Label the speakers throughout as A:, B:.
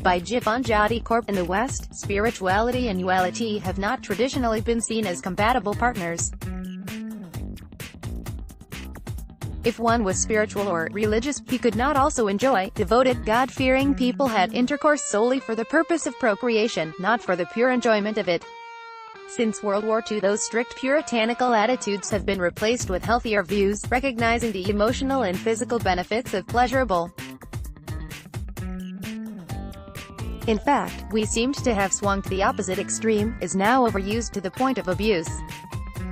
A: by Jivan Joti Kaur. In the West, spirituality and uality have not traditionally been seen as compatible partners. If one was spiritual or religious, he could not also enjoy. Devoted, God-fearing people had intercourse solely for the purpose of procreation, not for the pure enjoyment of it. Since World War II, those strict puritanical attitudes have been replaced with healthier views, recognizing the emotional and physical benefits of pleasurable. In fact, we seemed to have swung to the opposite extreme, is now overused to the point of abuse.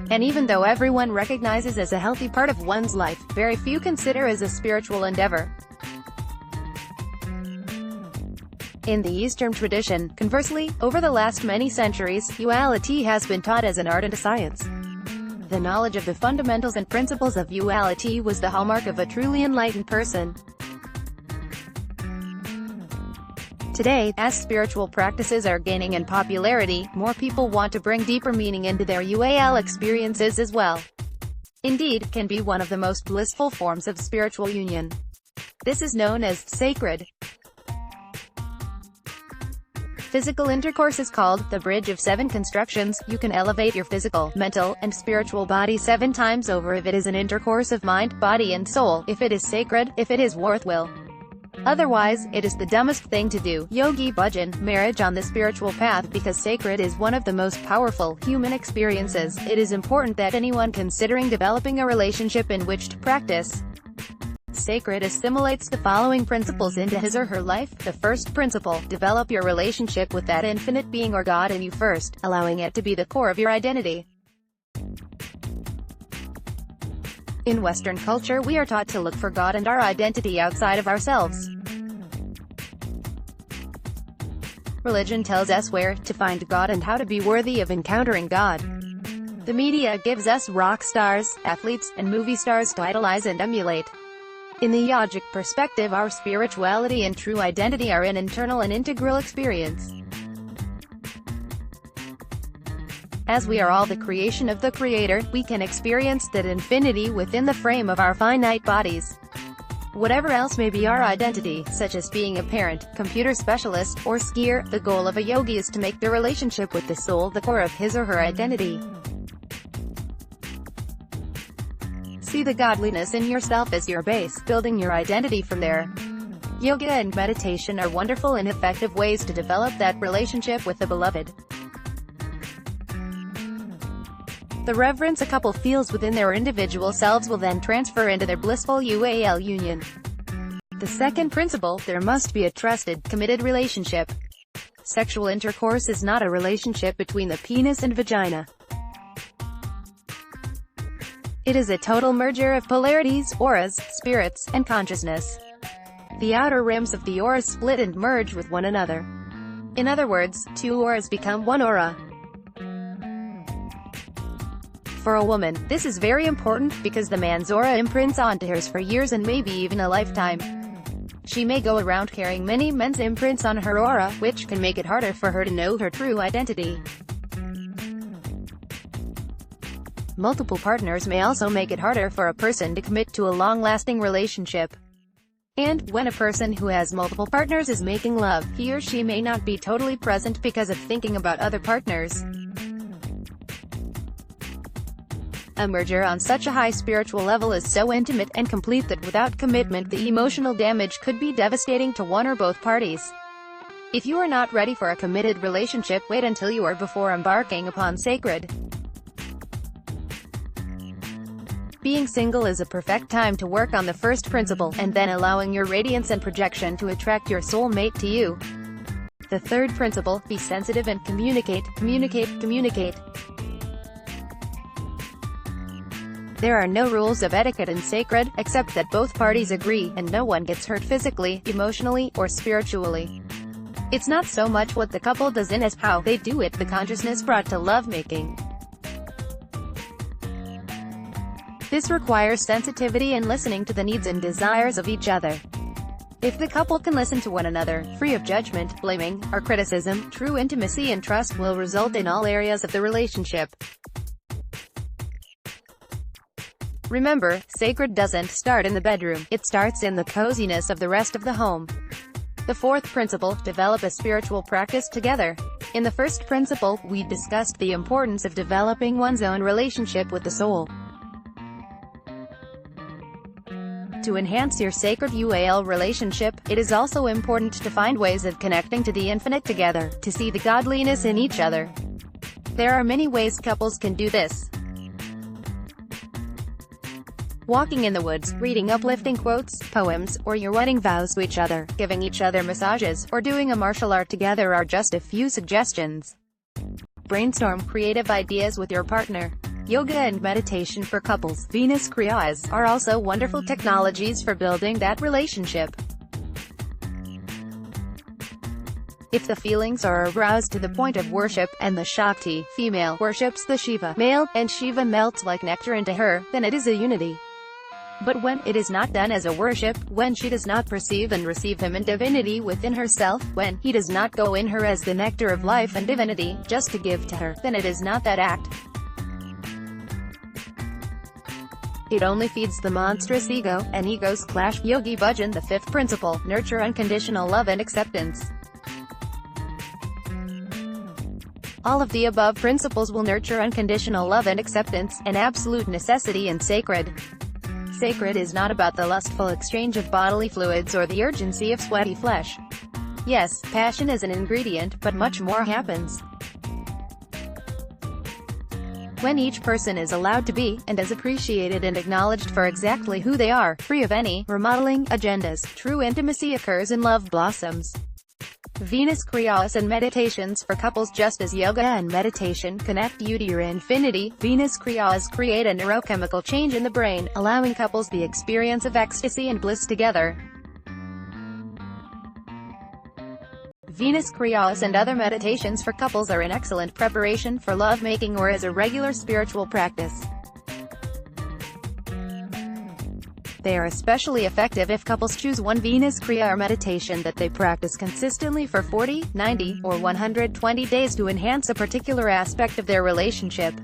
A: And even though everyone recognizes as a healthy part of one's life, very few consider as a spiritual endeavor. In the Eastern tradition, conversely, over the last many centuries, uality has been taught as an art and a science. The knowledge of the fundamentals and principles of uality was the hallmark of a truly enlightened person. Today, as spiritual practices are gaining in popularity, more people want to bring deeper meaning into their ual experiences as well. Indeed, can be one of the most blissful forms of spiritual union. This is known as sacred. Physical intercourse is called the bridge of 7 constructions. You can elevate your physical, mental, and spiritual body 7 times over if it is an intercourse of mind, body and soul, if it is sacred, if it is worthwhile. Otherwise, it is the dumbest thing to do. Yogi Bhajan, marriage on the spiritual path. Because sacred is one of the most powerful human experiences, it is important that anyone considering developing a relationship in which to practice sacred assimilates the following principles into his or her life. The first principle: develop your relationship with that infinite being or God in you first, allowing it to be the core of your identity. In Western culture, we are taught to look for God and our identity outside of ourselves. Religion tells us where to find God and how to be worthy of encountering God. The media gives us rock stars, athletes, and movie stars to idolize and emulate. In the yogic perspective, our spirituality and true identity are an internal and integral experience. As we are all the creation of the Creator, we can experience that infinity within the frame of our finite bodies. Whatever else may be our identity, such as being a parent, computer specialist, or skier, the goal of a yogi is to make the relationship with the soul the core of his or her identity. See the godliness in yourself as your base, building your identity from there. Yoga and meditation are wonderful and effective ways to develop that relationship with the beloved. The reverence a couple feels within their individual selves will then transfer into their blissful ual union. The second principle: there must be a trusted, committed relationship. Sexual intercourse is not a relationship between the penis and vagina. It is a total merger of polarities, auras, spirits, and consciousness. The outer rims of the auras split and merge with one another. In other words, 2 auras become 1 aura. For a woman, this is very important, because the man's aura imprints onto hers for years and maybe even a lifetime. She may go around carrying many men's imprints on her aura, which can make it harder for her to know her true identity. Multiple partners may also make it harder for a person to commit to a long-lasting relationship. And, when a person who has multiple partners is making love, he or she may not be totally present because of thinking about other partners. A merger on such a high spiritual level is so intimate and complete that without commitment the emotional damage could be devastating to one or both parties. If you are not ready for a committed relationship, wait until you are before embarking upon sacred. Being single is a perfect time to work on the first principle, and then allowing your radiance and projection to attract your soulmate to you. The third principle: be sensitive and communicate, communicate, communicate. There are no rules of etiquette in sacred, except that both parties agree, and no one gets hurt physically, emotionally, or spiritually. It's not so much what the couple does in as how they do it, the consciousness brought to lovemaking. This requires sensitivity and listening to the needs and desires of each other. If the couple can listen to one another, free of judgment, blaming, or criticism, true intimacy and trust will result in all areas of the relationship. Remember, sacred doesn't start in the bedroom, it starts in the coziness of the rest of the home. The fourth principle, develop a spiritual practice together. In the first principle, we discussed the importance of developing one's own relationship with the soul. To enhance your sacred UAL relationship, it is also important to find ways of connecting to the infinite together, to see the godliness in each other. There are many ways couples can do this. Walking in the woods, reading uplifting quotes, poems, or your wedding vows to each other, giving each other massages, or doing a martial art together are just a few suggestions. Brainstorm creative ideas with your partner. Yoga and meditation for couples, Venus Kriyas, are also wonderful technologies for building that relationship. If the feelings are aroused to the point of worship, and the Shakti, female, worships the Shiva, male, and Shiva melts like nectar into her, then it is a unity. But when it is not done as a worship, when she does not perceive and receive him in divinity within herself, when he does not go in her as the nectar of life and divinity, just to give to her, then it is not that act. It only feeds the monstrous ego, and egos clash. Yogi Bhajan. The fifth principle, nurture unconditional love and acceptance. All of the above principles will nurture unconditional love and acceptance, an absolute necessity and sacred. Sacred is not about the lustful exchange of bodily fluids or the urgency of sweaty flesh. Yes, passion is an ingredient, but much more happens when each person is allowed to be, and is appreciated and acknowledged for exactly who they are, free of any remodeling agendas. True intimacy occurs and love blossoms. Venus Kriyas and meditations for couples. Just as yoga and meditation connect you to your infinity, Venus Kriyas create a neurochemical change in the brain, allowing couples the experience of ecstasy and bliss together. Venus Kriyas and other meditations for couples are an excellent preparation for lovemaking or as a regular spiritual practice. They are especially effective if couples choose one Venus Kriya or meditation that they practice consistently for 40, 90, or 120 days to enhance a particular aspect of their relationship.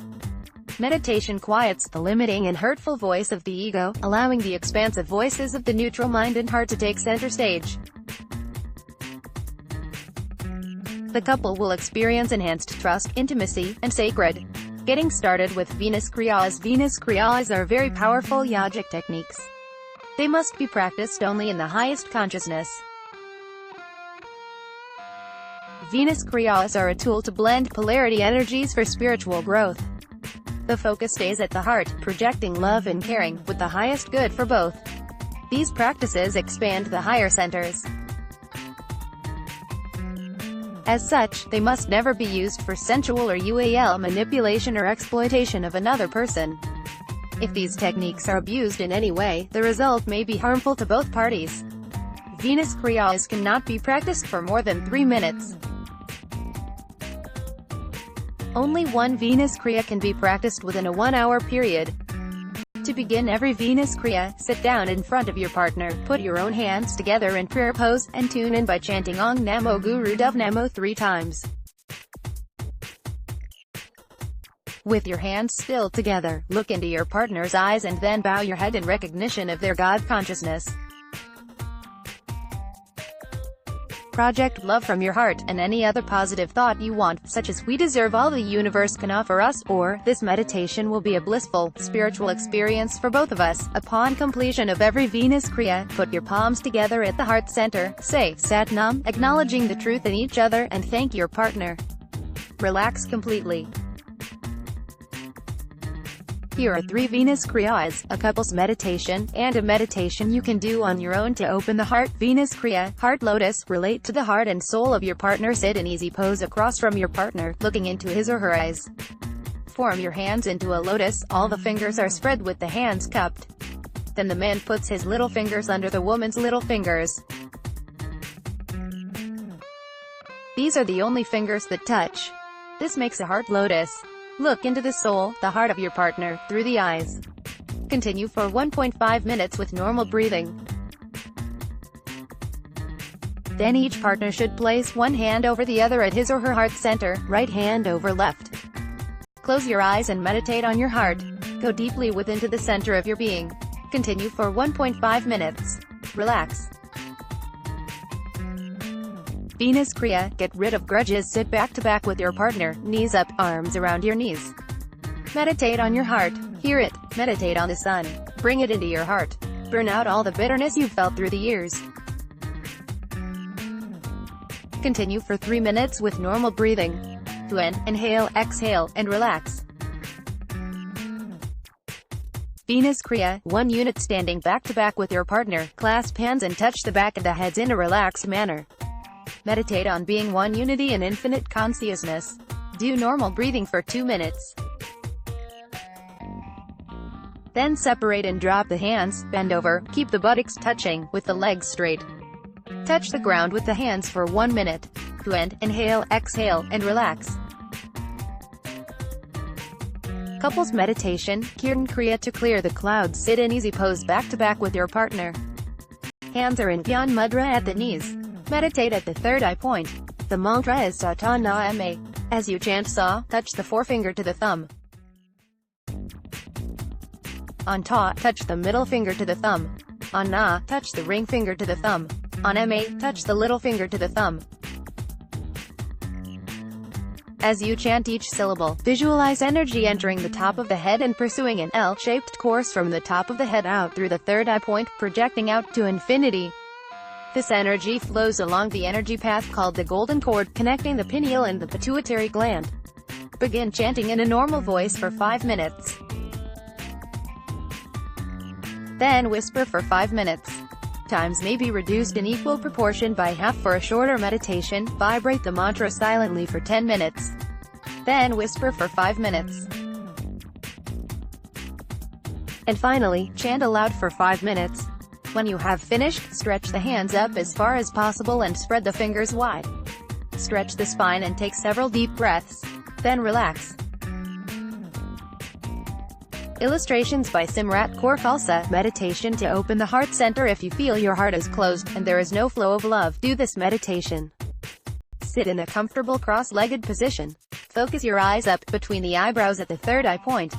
A: Meditation quiets the limiting and hurtful voice of the ego, allowing the expansive voices of the neutral mind and heart to take center stage. The couple will experience enhanced trust, intimacy, and sacred. Getting started with Venus Kriyas. Venus Kriyas are very powerful yogic techniques. They must be practiced only in the highest consciousness. Venus Kriyas are a tool to blend polarity energies for spiritual growth. The focus stays at the heart, projecting love and caring, with the highest good for both. These practices expand the higher centers. As such, they must never be used for sensual or UAL manipulation or exploitation of another person. If these techniques are abused in any way, the result may be harmful to both parties. Venus Kriyas cannot be practiced for more than 3 minutes. Only one Venus Kriya can be practiced within a 1-hour period. To begin every Venus Kriya, sit down in front of your partner, put your own hands together in prayer pose, and tune in by chanting Ong Namo Guru Dev Namo 3 times. With your hands still together, look into your partner's eyes and then bow your head in recognition of their God consciousness. Project love from your heart, and any other positive thought you want, such as "we deserve all the universe can offer us," or "this meditation will be a blissful, spiritual experience for both of us." Upon completion of every Venus Kriya, put your palms together at the heart center, say Sat Nam, acknowledging the truth in each other, and thank your partner. Relax completely. Here are 3 Venus Kriyas, a couple's meditation, and a meditation you can do on your own to open the heart. Venus Kriya, Heart Lotus. Relate to the heart and soul of your partner. Sit in easy pose across from your partner, looking into his or her eyes. Form your hands into a lotus, all the fingers are spread with the hands cupped. Then the man puts his little fingers under the woman's little fingers. These are the only fingers that touch. This makes a heart lotus. Look into the soul, the heart of your partner, through the eyes. Continue for 1.5 minutes with normal breathing. Then each partner should place one hand over the other at his or her heart center, right hand over left. Close your eyes and meditate on your heart. Go deeply within to the center of your being. Continue for 1.5 minutes. Relax. Venus Kriya, get rid of grudges. Sit back to back with your partner, knees up, arms around your knees. Meditate on your heart. Hear it. Meditate on the sun. Bring it into your heart. Burn out all the bitterness you've felt through the years. Continue for 3 minutes with normal breathing. To end, inhale, exhale, and relax. Venus Kriya, 1 unit. Standing back to back with your partner, clasp hands and touch the back of the heads in a relaxed manner. Meditate on being one unity in infinite consciousness. Do normal breathing for 2 minutes. Then separate and drop the hands, bend over, keep the buttocks touching, with the legs straight. Touch the ground with the hands for 1 minute. To end, inhale, exhale, and relax. Couples meditation, Kirtan Kriya. To clear the clouds, sit in easy pose back to back with your partner. Hands are in Gyan Mudra at the knees. Meditate at the third eye point. The mantra is Sa Ta Na Ma. As you chant Sa, touch the forefinger to the thumb. On Ta, touch the middle finger to the thumb. On Na, touch the ring finger to the thumb. On Ma, touch the little finger to the thumb. As you chant each syllable, visualize energy entering the top of the head and pursuing an L-shaped course from the top of the head out through the third eye point, projecting out to infinity. This energy flows along the energy path called the golden cord, connecting the pineal and the pituitary gland. Begin chanting in a normal voice for 5 minutes. Then whisper for 5 minutes. Times may be reduced in equal proportion by half. For a shorter meditation, vibrate the mantra silently for 10 minutes. Then whisper for 5 minutes. And finally, chant aloud for 5 minutes. When you have finished, stretch the hands up as far as possible and spread the fingers wide. Stretch the spine and take several deep breaths. Then relax. Illustrations by Simrat Kaur. Khalsa, meditation to open the heart center. If you feel your heart is closed, and there is no flow of love, do this meditation. Sit in a comfortable cross-legged position. Focus your eyes up, between the eyebrows at the third eye point.